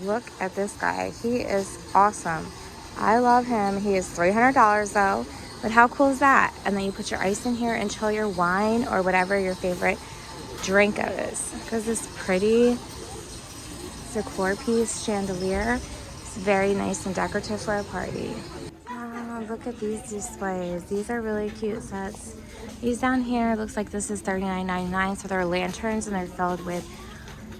Look at this guy. He is awesome. I love him. He is $300 though. But how cool is that? And then you put your ice in here and chill your wine or whatever your favorite drink is. Because this pretty decor piece chandelier is very nice and decorative for a party. Look at these displays. These are really cute sets. These down here, looks like this is $39.99. So they're lanterns and they're filled with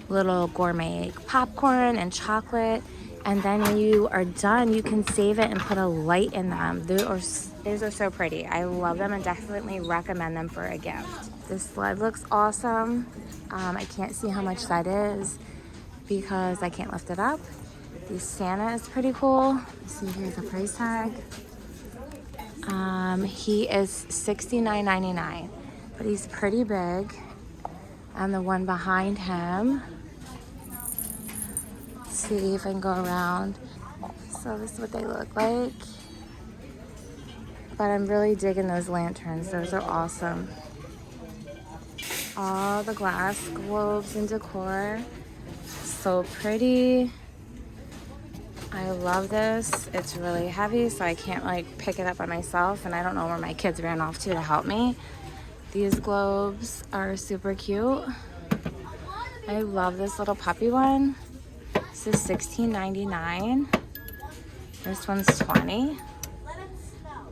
little gourmet popcorn and chocolate. And then when you are done, you can save it and put a light in them. Those are so pretty. I love them and definitely recommend them for a gift. This sled looks awesome. I can't see how much that is because I can't lift it up. The Santa is pretty cool. Let's see, here's the price tag. He is $69.99, but he's pretty big. And the one behind him, let's see if I can go around. So this is what they look like. But I'm really digging those lanterns. Those are awesome. All the glass globes and decor. So pretty. I love this. It's really heavy, so I can't like pick it up by myself, and I don't know where my kids ran off to help me. These globes are super cute. I love this little puppy one. This is $16.99. This one's $20.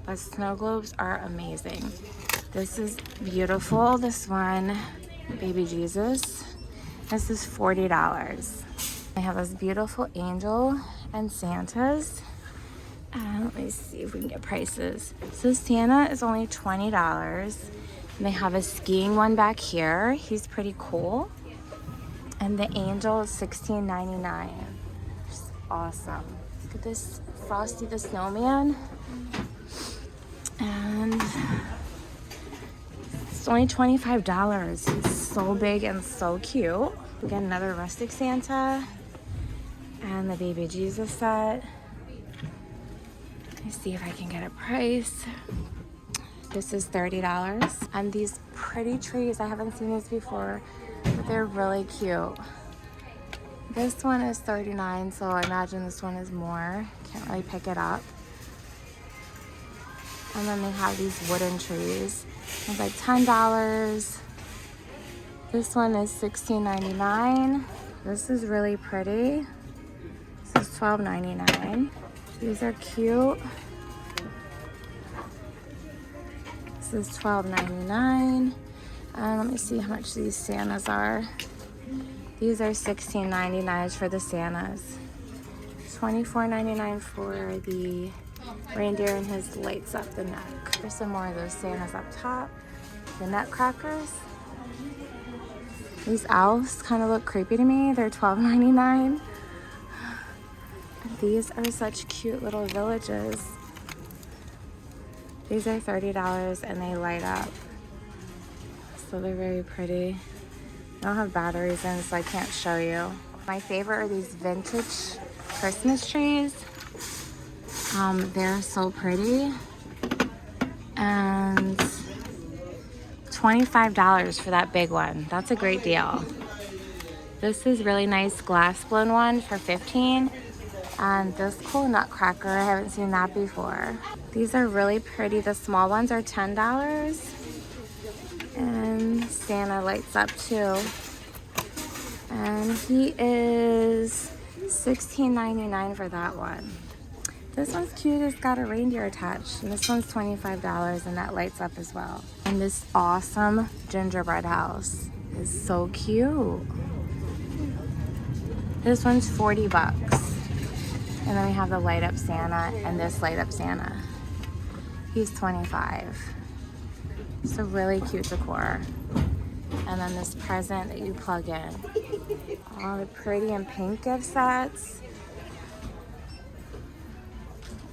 But snow globes are amazing. This is beautiful. This one, baby Jesus. This is $40. I have this beautiful angel and Santas. Let me see if we can get prices. So Santa is only $20. And they have a skiing one back here. He's pretty cool. And the angel is $16.99. Just awesome. Look at this Frosty the Snowman. And it's only $25. He's so big and so cute. We got another rustic Santa. And the baby Jesus set. Let me see if I can get a price. This is $30. And these pretty trees, I haven't seen these before, but they're really cute. This one is $39, so I imagine this one is more. Can't really pick it up. And then they have these wooden trees. It's like $10. This one is $16.99. This is really pretty. This is $12.99. These are cute. This is $12.99. Let me see how much these Santas are. These are $16.99 for the Santas. $24.99 for the reindeer and his lights up the neck. There's some more of those Santas up top. The nutcrackers. These elves kind of look creepy to me. They're $12.99. These are such cute little villages. These are $30 and they light up. So they're very pretty. I don't have batteries in, so I can't show you. My favorite are these vintage Christmas trees. They're so pretty. And $25 for that big one. That's a great deal. This is really nice glass blown one for $15. And this cool nutcracker, I haven't seen that before. These are really pretty. The small ones are $10. And Santa lights up too. And he is $16.99 for that one. This one's cute. It's got a reindeer attached. And this one's $25 and that lights up as well. And this awesome gingerbread house is so cute. This one's $40. And then we have the light up Santa and this light up Santa. He's $25. It's a really cute decor. And then this present that you plug in. All the pretty and pink gift sets.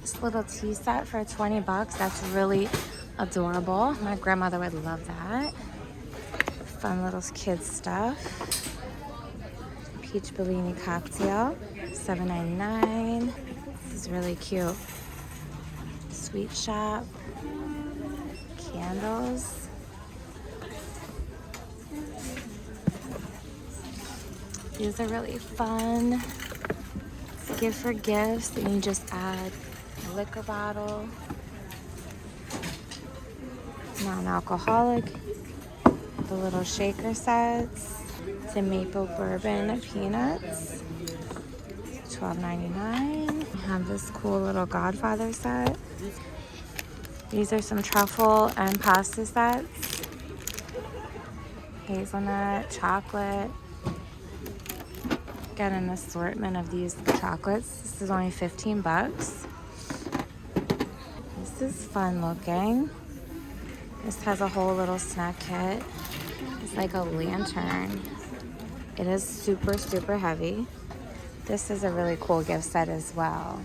This little tea set for $20. That's really adorable. My grandmother would love that. Fun little kids stuff. Peach Bellini cocktail, $7.99. This is really cute. Sweet shop. Candles. These are really fun. gift for gifts, and you just add a liquor bottle, non-alcoholic, the little shaker sets, the maple bourbon peanuts, $12.99. We have this cool little Godfather set. These are some truffle and pasta sets. Hazelnut, chocolate. Got an assortment of these chocolates. This is only 15 bucks. This is fun looking. This has a whole little snack kit. It's like a lantern. It is super, super heavy. This is a really cool gift set as well.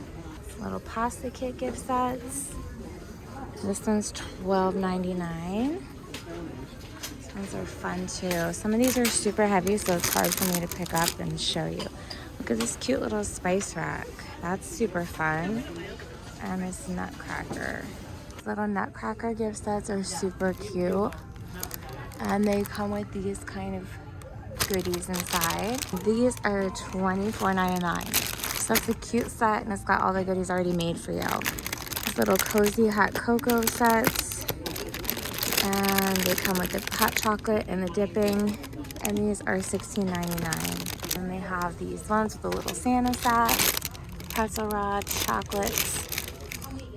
Little pasta kit gift sets. This one's $12.99. These ones are fun too. Some of these are super heavy, so it's hard for me to pick up and show you. Look at this cute little spice rack. That's super fun. And this nutcracker. Little nutcracker gift sets are super cute. And they come with these kind of goodies inside. These are $24.99. So it's a cute set, and it's got all the goodies already made for you. These little cozy hot cocoa sets. And they come with the hot chocolate and the dipping. And these are $16.99. And they have these ones with the little Santa set, pretzel rods, chocolates.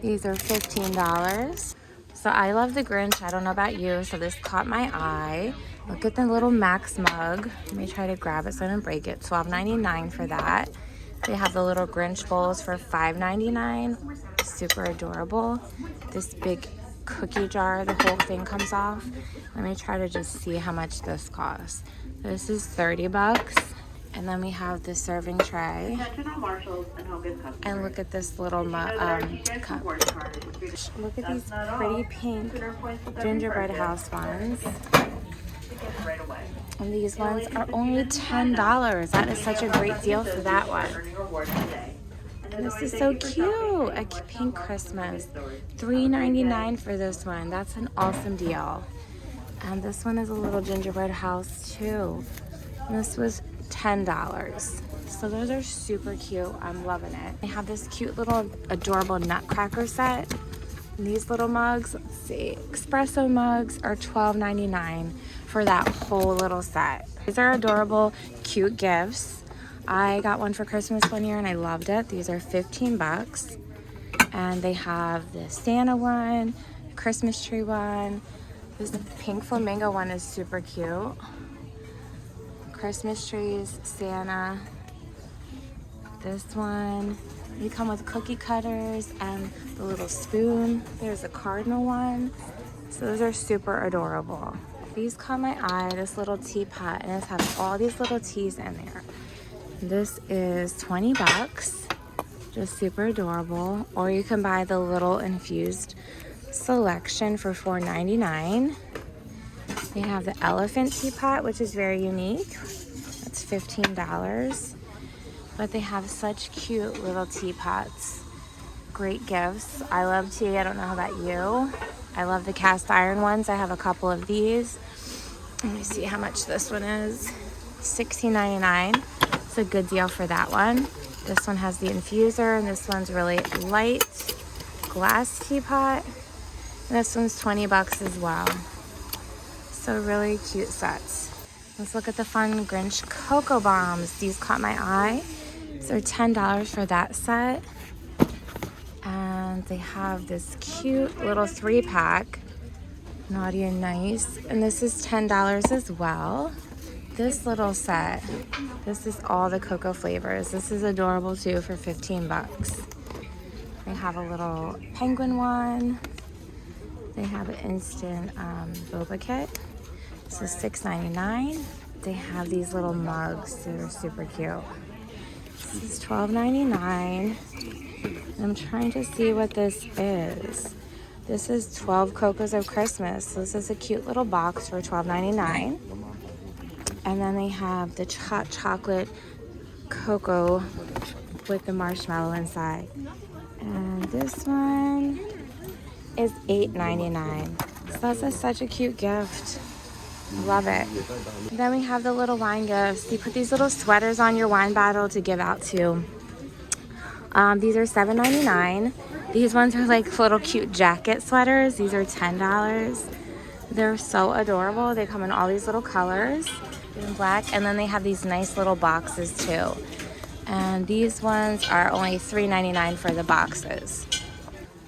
These are $15. So I love the Grinch. I don't know about you. So this caught my eye. Look at the little Max mug. Let me try to grab it so I don't break it. $12.99 for that. They have the little Grinch bowls for $5.99. Super adorable. This big cookie jar, the whole thing comes off. Let me try to just see how much this costs. This is 30 bucks. And then we have the serving tray. And look at this little cup. Look at these pretty pink gingerbread house ones. And these ones are only $10. That is such a great deal for that one. And this is so cute. A pink Christmas. $3.99 for this one. That's an awesome deal. And this one is a little gingerbread house too. And this was $10. So those are super cute. I'm loving it. They have this cute little adorable nutcracker set. And these little mugs, let's see, espresso mugs are $12.99 for that whole little set. These are adorable, cute gifts. I got one for Christmas one year and I loved it. These are 15 bucks. And they have the Santa one, Christmas tree one. This pink flamingo one is super cute. Christmas trees, Santa. This one. They come with cookie cutters and the little spoon. There's a cardinal one. So those are super adorable. These caught my eye, this little teapot, and it has all these little teas in there. This is 20 bucks. Just super adorable. Or you can buy the little infused selection for $4.99. They have the elephant teapot, which is very unique. That's $15. But they have such cute little teapots. Great gifts. I love tea. I don't know about you. I love the cast iron ones. I have a couple of these. Let me see how much this one is. $16.99. It's a good deal for that one. This one has the infuser, and this one's really light glass teapot. And this one's 20 bucks as well. So really cute sets. Let's look at the fun Grinch Cocoa Bombs. These caught my eye. So $10 for that set. And they have this cute little 3-pack. Naughty and Nice. And this is $10 as well. This little set, this is all the cocoa flavors. This is adorable too for 15 bucks. They have a little penguin one. They have an instant boba kit. This is $6.99. They have these little mugs that are super cute. This is $12.99. And I'm trying to see what this is. This is 12 Cocos of Christmas. So this is a cute little box for $12.99. And then they have the hot chocolate cocoa with the marshmallow inside. And this one is $8.99. So that's such a cute gift. Love it. Then we have the little wine gifts. You put these little sweaters on your wine bottle to give out to These are $7.99. These ones are like little cute jacket sweaters. These are $10. They're so adorable. They come in all these little colors in black, and then they have these nice little boxes too. And these ones are only $3.99 for the boxes.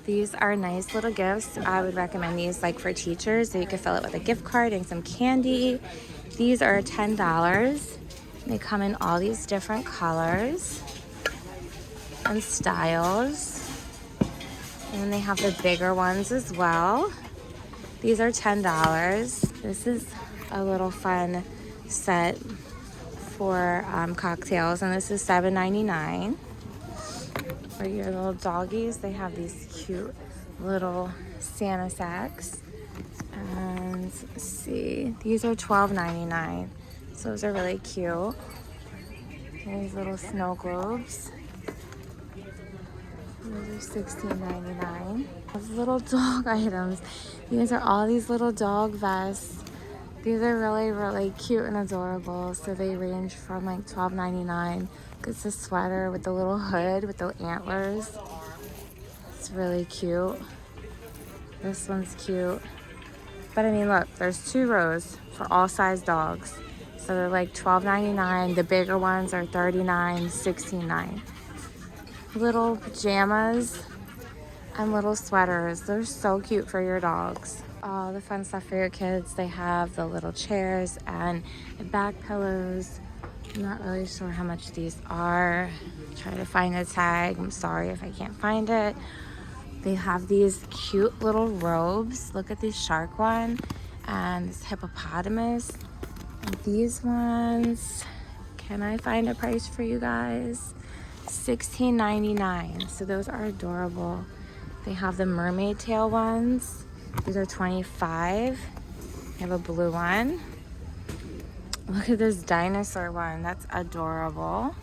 These are nice little gifts. I would recommend these like for teachers, so you can fill it with a gift card and some candy. These are $10. They come in all these different colors and styles. And then they have the bigger ones as well. These are $10. This is a little fun set for cocktails, and this is $7.99. For your little doggies, they have these cute little Santa sacks. And let's see, these are $12.99. So those are really cute. These little snow globes. Those are $16.99. Those little dog items. These are all these little dog vests. These are really, really cute and adorable. So they range from like $12.99. It's a sweater with the little hood with the antlers. It's really cute. This one's cute. But I mean, look, there's 2 rows for all size dogs. So they're like $12.99. The bigger ones are $39, $16.99. Little pajamas and little sweaters. They're so cute for your dogs. All the fun stuff for your kids. They have the little chairs and the back pillows. I'm not really sure how much these are. Try to find a tag. I'm sorry if I can't find it. They have these cute little robes. Look at this shark one and this hippopotamus. And these ones, can I find a price for you guys? $16.99. So those are adorable. They have the mermaid tail ones. These are $25. They have a blue one. Look at this dinosaur one. That's adorable.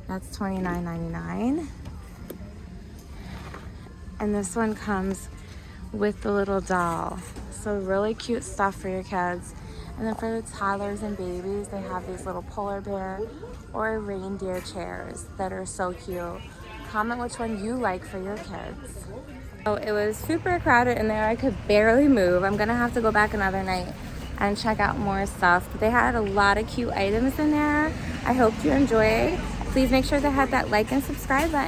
That's $29.99. And this one comes with the little doll. So really cute stuff for your kids. And then for the toddlers and babies, they have these little polar bear or reindeer chairs that are so cute. Comment which one you like for your kids. So it was super crowded in there. I could barely move. I'm gonna have to go back another night and check out more stuff. But they had a lot of cute items in there. I hope you enjoyed. Please make sure to hit that like and subscribe button.